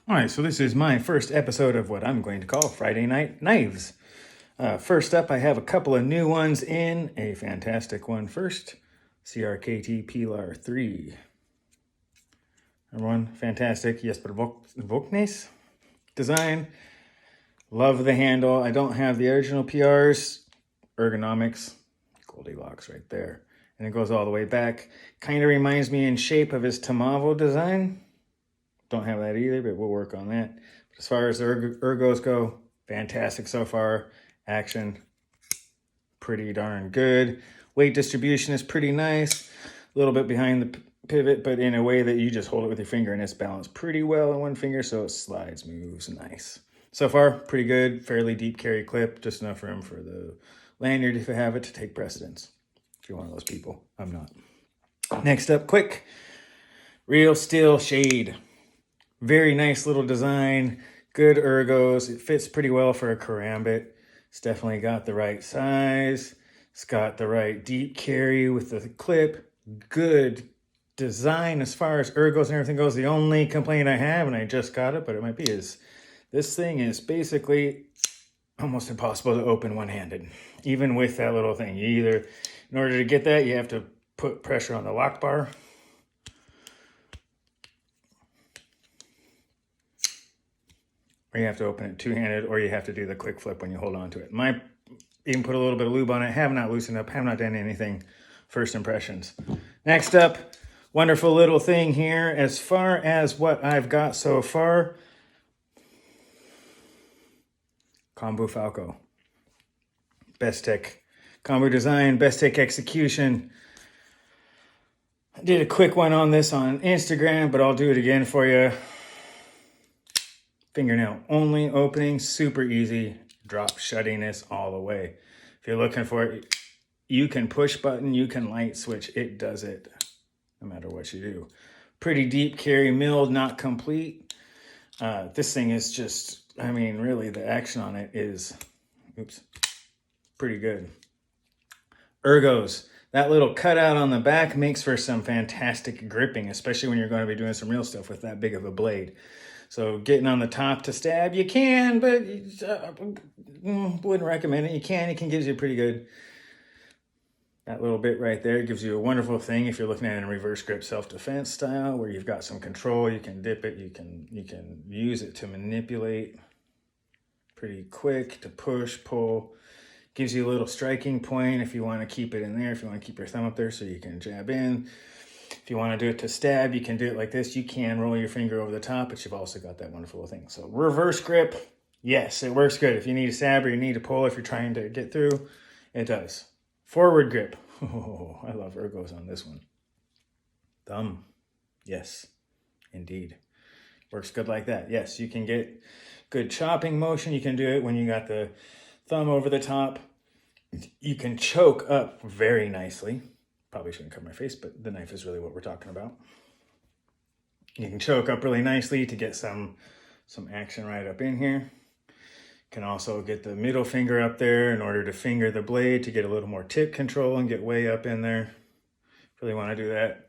All right, so this is my first episode of what I'm going to call Friday Night Knives. First up, I have a couple of new ones in. A fantastic one first, CRKT Pilar 3. Number one, fantastic Jesper Voxnaes design. Love the handle. I don't have the original PRs. Ergonomics, Goldilocks right there. And it goes all the way back. Kind of reminds me in shape of his Tamavo design. Don't have that either, but we'll work on that. But as far as the ergos go, fantastic so far. Action, pretty darn good. Weight distribution is pretty nice. A little bit behind the pivot, but in a way that you just hold it with your finger and it's balanced pretty well in one finger, so it slides, moves, nice. So far, pretty good. Fairly deep carry clip, just enough room for the lanyard if you have it to take precedence. If you're one of those people, I'm not. Next up, quick, real steel shade. Very nice little design, good ergos. It fits pretty well for a karambit. It's definitely got the right size. It's got the right deep carry with the clip. Good design as far as ergos and everything goes. The only complaint I have, and I just got it, but it might be, is this thing is basically almost impossible to open one-handed. Even with that little thing. You either, in order to get that, you have to put pressure on the lock bar. Or you have to open it two-handed, or you have to do the quick flip when you hold on to it. Might even put a little bit of lube on it. Have not loosened up, have not done anything. First impressions. Next up, wonderful little thing here. As far as what I've got so far, Kombou Falko. Bestech. Kombou design, Bestech execution. I did a quick one on this on Instagram, but I'll do it again for you. Fingernail only opening, super easy, drop shuttiness all the way. If you're looking for it, you can push button, you can light switch, it does it no matter what you do. Pretty deep carry, milled, not complete. This thing is just, I mean, really the action on it is, pretty good. Ergos, that little cutout on the back makes for some fantastic gripping, especially when you're going to be doing some real stuff with that big of a blade. So getting on the top to stab, you can, but wouldn't recommend it. You can, it gives you pretty good. That little bit right there gives you a wonderful thing if you're looking at it in reverse grip self-defense style, where you've got some control, you can dip it, you can use it to manipulate pretty quick, to push, pull. Gives you a little striking point if you want to keep it in there, if you want to keep your thumb up there so you can jab in. If you want to do it to stab, you can do it like this. You can roll your finger over the top, but you've also got that wonderful thing. So reverse grip, yes, it works good. If you need a stab or you need to pull, if you're trying to get through, it does. Forward grip. Oh, I love ergos on this one. Thumb, yes, indeed. Works good like that. Yes, you can get good chopping motion. You can do it when you got the thumb over the top. You can choke up very nicely. Probably shouldn't cover my face, but the knife is really what we're talking about. You can choke up really nicely to get some action right up in here. Can also get the middle finger up there in order to finger the blade to get a little more tip control and get way up in there. Really want to do that.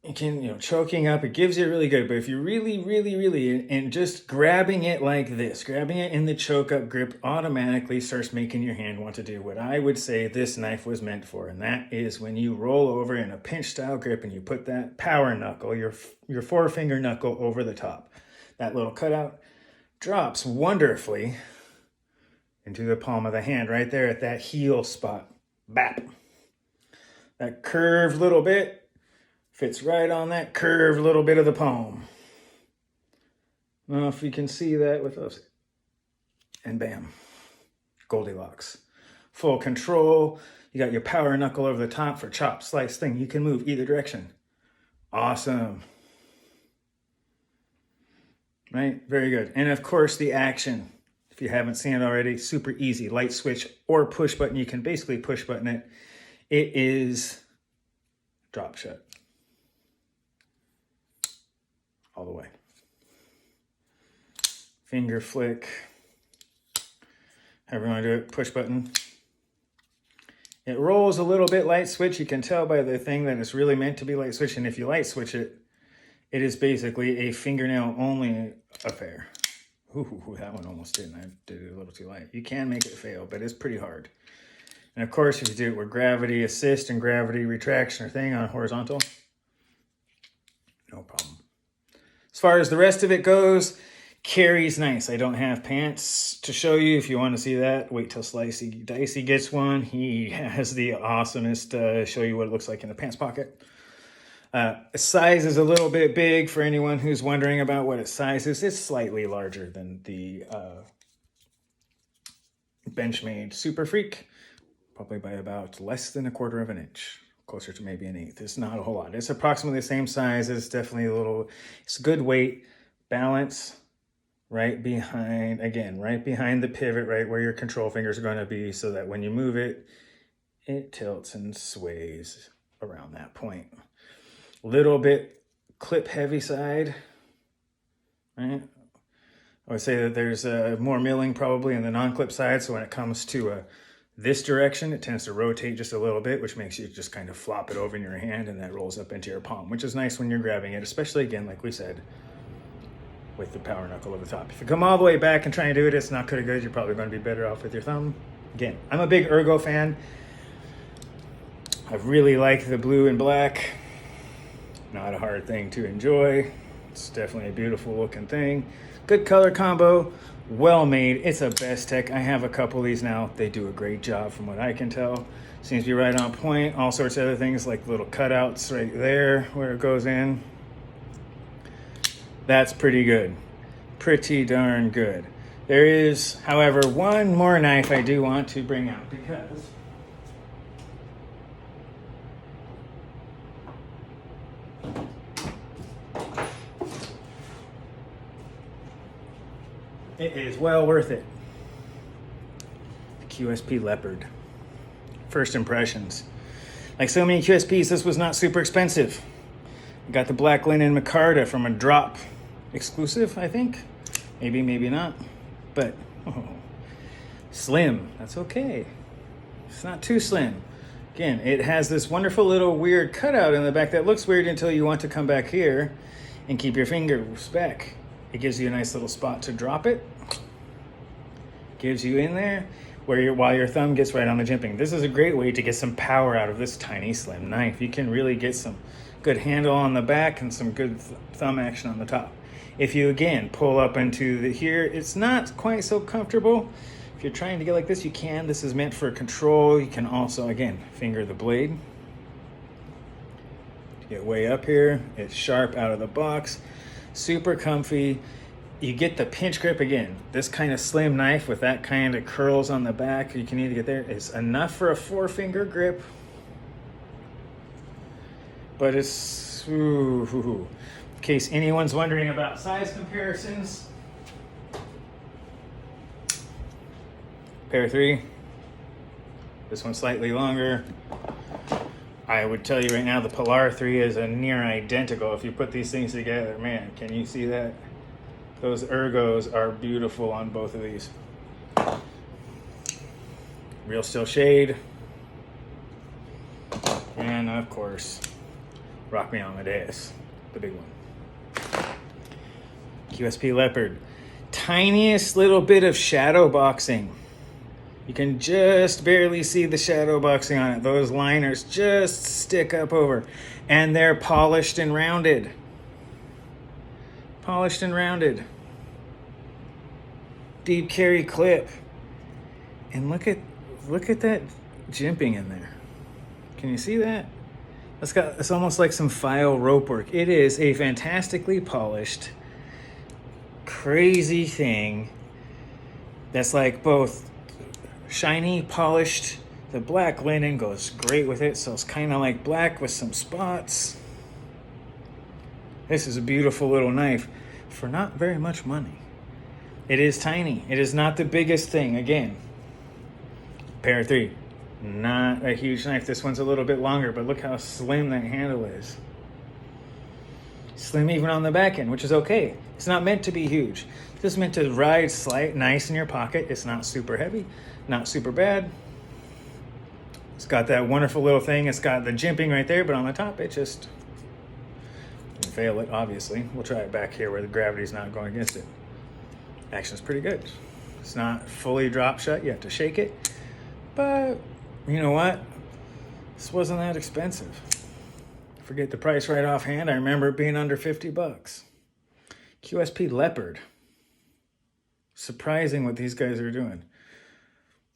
You can, choking up, it gives you really good, but if you really, and just grabbing it like this, grabbing it in the choke up grip automatically starts making your hand want to do what I would say this knife was meant for, and that is when you roll over in a pinch style grip and you put that power knuckle, your forefinger knuckle over the top. That little cutout drops wonderfully into the palm of the hand right there at that heel spot. Bap. That curved little bit fits right on that curved little bit of the palm. I don't know if you can see that with us. And bam, Goldilocks. Full control. You got your power knuckle over the top for chop, slice thing. You can move either direction. Awesome. Right, very good. And of course the action. If you haven't seen it already, super easy. Light switch or push button. You can basically push button it. It is drop shut. All the way. Finger flick. However you want to do it, push button. It rolls a little bit light switch. You can tell by the thing that it's really meant to be light switch. And if you light switch it, It is basically a fingernail only affair. Ooh, that one almost didn't. I did it a little too light. You can make it fail, but it's pretty hard. And of course, if you do it with gravity assist and gravity retraction or thing on horizontal, no problem. As far as the rest of it goes, carries nice. I don't have pants to show you. If you want to see that, wait till Slicey Dicey gets one. He has the awesomest show you what it looks like in the pants pocket. Size is a little bit big for anyone who's wondering about what its size is. It's slightly larger than the Benchmade Super Freak, probably by about less than 1/4 of an inch, closer to maybe 1/8. It's not a whole lot. It's approximately the same size. It's definitely a little, it's good weight, balance right behind, again, right behind the pivot, right where your control fingers are going to be, so that when you move it, it tilts and sways around that point. Little bit clip heavy side, right? I would say that there's more milling probably in the non-clip side. So when it comes to this direction, it tends to rotate just a little bit, which makes you just kind of flop it over in your hand, and that rolls up into your palm, which is nice when you're grabbing it, especially, again, like we said, with the power knuckle over the top. If you come all the way back and try and do it, it's not good. You're probably going to be better off with your thumb. Again, I'm a big Ergo fan. I really like the blue and black. Not a hard thing to enjoy. It's definitely a beautiful looking thing. Good color combo, well made. It's a Bestech. I have a couple of these now. They do a great job from what I can tell. Seems to be right on point. All sorts of other things like little cutouts right there where it goes in. That's pretty good. Pretty darn good. There is, however, one more knife I do want to bring out because it is well worth it. The QSP Leopard. First impressions. Like so many QSPs, this was not super expensive. I got the black linen micarta from a drop exclusive, I think. Maybe, maybe not. But, slim. That's okay. It's not too slim. Again, it has this wonderful little weird cutout in the back that looks weird until you want to come back here and keep your fingers back. It gives you a nice little spot to drop it. Gives you in there where while your thumb gets right on the jimping. This is a great way to get some power out of this tiny, slim knife. You can really get some good handle on the back and some good thumb action on the top. If you, again, pull up into the here, it's not quite so comfortable. If you're trying to get like this, you can. This is meant for control. You can also, again, finger the blade. Get way up here. It's sharp out of the box. Super comfy. You get the pinch grip again. This kind of slim knife with that kind of curls on the back, you can either get there. It's enough for a 4-finger grip, but it's, in case anyone's wondering about size comparisons, pair 3. This one's slightly longer. I would tell you right now, the Pilar 3 is a near identical. If you put these things together, man, can you see that? Those Ergos are beautiful on both of these. Real steel shade. And of course, ME AMADEUS, the big one. QSP Leopard. Tiniest little bit of shadow boxing. You can just barely see the shadow boxing on it. Those liners just stick up over. And they're polished and rounded. Polished and rounded. Deep carry clip. And look at that jimping in there. Can you see that? It's almost like some file rope work. It is a fantastically polished, crazy thing that's like both shiny, polished. The black linen goes great with it, so it's kind of like black with some spots. This is a beautiful little knife for not very much money. It is tiny. It is not the biggest thing. Again, pair 3. Not a huge knife. This one's a little bit longer, but look how slim that handle is. Slim even on the back end, which is okay. It's not meant to be huge. This is meant to ride nice in your pocket. It's not super heavy, not super bad. It's got that wonderful little thing. It's got the jimping right there, but on the top, it just fail it, obviously. We'll try it back here where the gravity's not going against it. Action's pretty good. It's not fully drop shut. You have to shake it. But you know what? This wasn't that expensive. Forget the price right offhand. I remember it being under 50 bucks. QSP Leopard. Surprising what these guys are doing.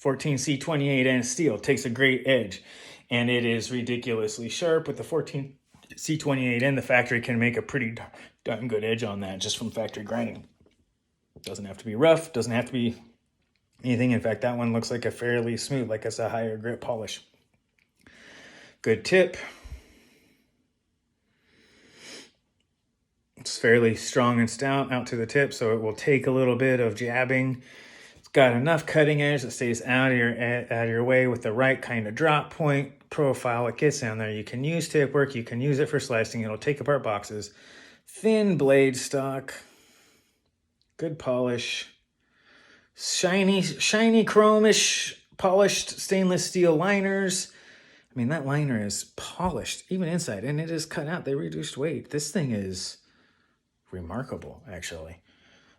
14C28N steel takes a great edge, and it is ridiculously sharp. With the 14C28N, the factory can make a pretty darn good edge on that just from factory grinding. Doesn't have to be rough, doesn't have to be anything. In fact, that one looks like a fairly smooth, like it's a higher grip polish. Good tip. It's fairly strong and stout out to the tip, so it will take a little bit of jabbing. It's got enough cutting edge that stays out of your way with the right kind of drop point profile. It gets down there. You can use tip work. You can use it for slicing. It'll take apart boxes. Thin blade stock. Good polish. Shiny chromish polished stainless steel liners. I mean, that liner is polished even inside, and it is cut out. They reduced weight. This thing is remarkable, actually.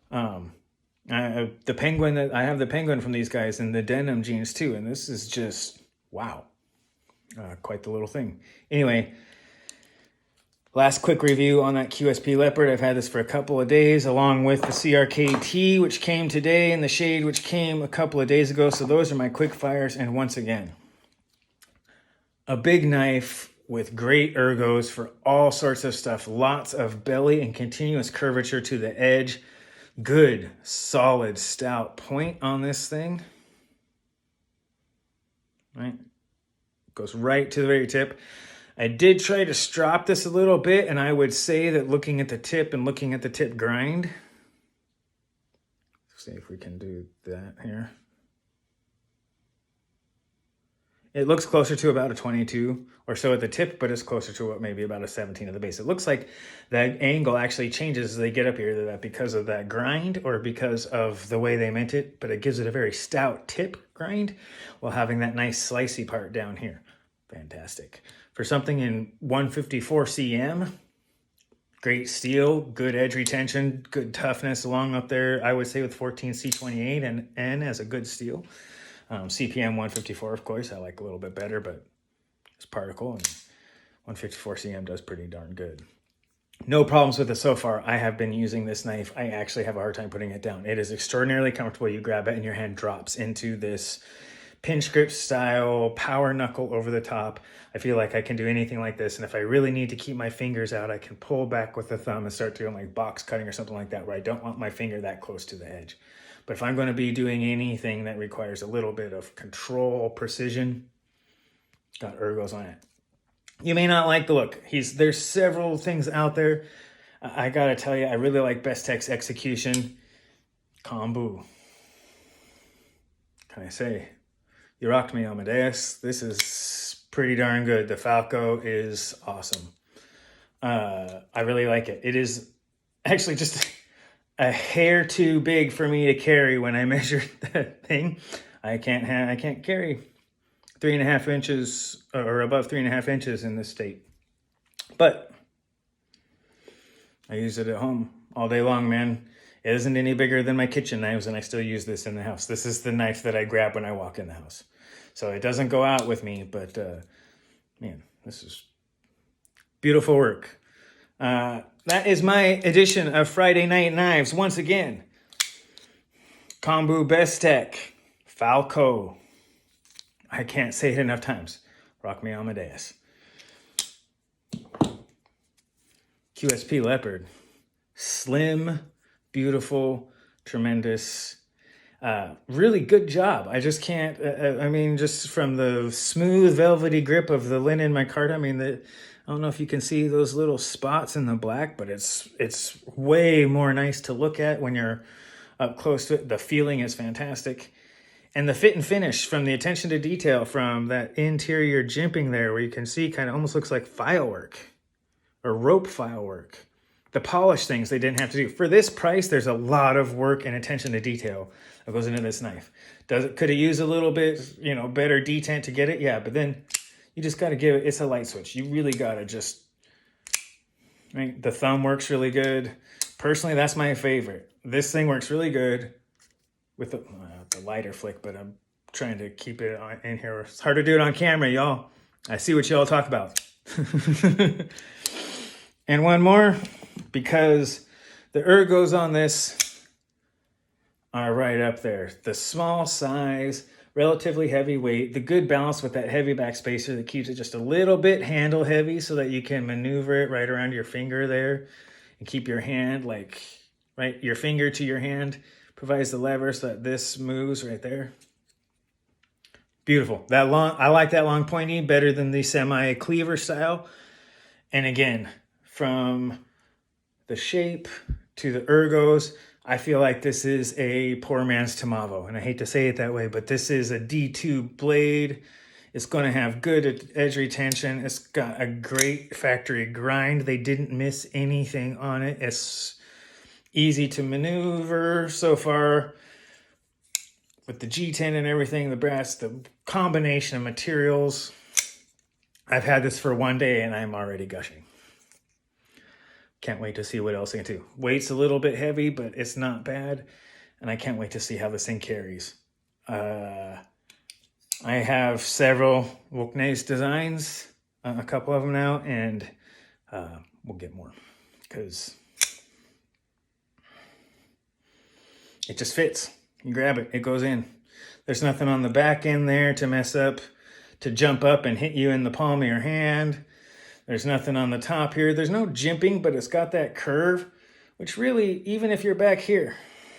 The penguin that I have, the penguin from these guys, and the denim jeans too, and this is just wow, quite the little thing. Anyway, last quick review on that QSP Leopard. I've had this for a couple of days, along with the CRKT, which came today, and the Shade, which came a couple of days ago. So those are my quick fires. And once again, a big knife with great ergos for all sorts of stuff. Lots of belly and continuous curvature to the edge. Good, solid, stout point on this thing. Right? Goes right to the very tip. I did try to strop this a little bit, and I would say that looking at the tip and looking at the tip grind. Let's see if we can do that here. It looks closer to about a 22 or so at the tip, but it's closer to what maybe about a 17 at the base. It looks like that angle actually changes as they get up here, either that because of that grind or because of the way they mint it, but it gives it a very stout tip grind while having that nice slicey part down here. Fantastic. For something in 154 cm, great steel, good edge retention, good toughness along up there, I would say with 14C28 and N as a good steel. CPM 154, of course, I like a little bit better, but it's particle, and 154 cm does pretty darn good. No problems with it so far. I have been using this knife. I actually have a hard time putting it down. It is extraordinarily comfortable. You grab it and your hand drops into this pinch grip style power knuckle over the top. I feel like I can do anything like this, and if I really need to keep my fingers out, I can pull back with the thumb and start doing like box cutting or something like that, where I don't want my finger that close to the edge. But if I'm going to be doing anything that requires a little bit of control, precision, got ergos on it. You may not like the look. There's several things out there. I got to tell you, I really like Bestech's execution. Kombou. Can I say? You rocked me, Amadeus. This is pretty darn good. The Falko is awesome. I really like it. It is actually just a hair too big for me to carry when I measured that thing. I can't carry 3.5 inches or above 3.5 inches in this state. But I use it at home all day long, man. It isn't any bigger than my kitchen knives, and I still use this in the house. This is the knife that I grab when I walk in the house. So it doesn't go out with me, but man, this is beautiful work. That is my edition of Friday Night Knives. Once again, Kombou, Bestech, Falko. I can't say it enough times. Rock me, Amadeus. QSP Leopard. Slim, beautiful, tremendous. Really good job. I just can't, I mean, just from the smooth, velvety grip of the linen micarta, I mean, I don't know if you can see those little spots in the black, but it's way more nice to look at when you're up close to it. The feeling is fantastic. And the fit and finish, from the attention to detail, from that interior jimping there where you can see kind of almost looks like file work or rope file work. The polish things they didn't have to do. For this price, there's a lot of work and attention to detail that goes into this knife. Could it use a little bit, better detent to get it? Yeah, but then you just got to give it, it's a light switch. You really got to just Right? The thumb works really good. Personally, that's my favorite. This thing works really good with the lighter flick, but I'm trying to keep it in here. It's hard to do it on camera, y'all. I see what y'all talk about. And one more, because the ergos on this are right up there. The small size, relatively heavy weight, the good balance with that heavy back spacer that keeps it just a little bit handle heavy so that you can maneuver it right around your finger there and keep your hand like, right, your finger to your hand, provides the lever so that this moves right there. Beautiful. That long, I like that long pointy better than the semi cleaver style. And again, from the shape to the ergos, I feel like this is a poor man's Tomavo. And I hate to say it that way, but this is a D2 blade. It's going to have good edge retention. It's got a great factory grind. They didn't miss anything on it. It's easy to maneuver so far with the G10 and everything, the brass, the combination of materials. I've had this for one day and I'm already gushing. Can't wait to see what else I can do. Weight's a little bit heavy, but it's not bad. And I can't wait to see how this thing carries. I have several Voxnaes designs, a couple of them now, and we'll get more because it just fits. You grab it, it goes in. There's nothing on the back end there to mess up, to jump up and hit you in the palm of your hand. There's nothing on the top here. There's no jimping, but it's got that curve, which really, even if you're back here,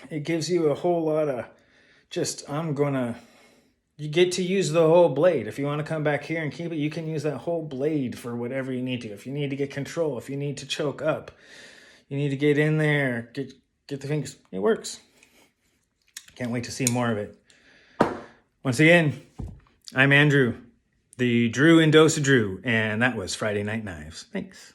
it gives you a whole lot of just, you get to use the whole blade. If you want to come back here and keep it, you can use that whole blade for whatever you need to. If you need to get control, if you need to choke up, you need to get in there, get the fingers. It works. Can't wait to see more of it. Once again, I'm Andrew, the Drew and Dose of Drew, and that was Friday Night Knives. Thanks.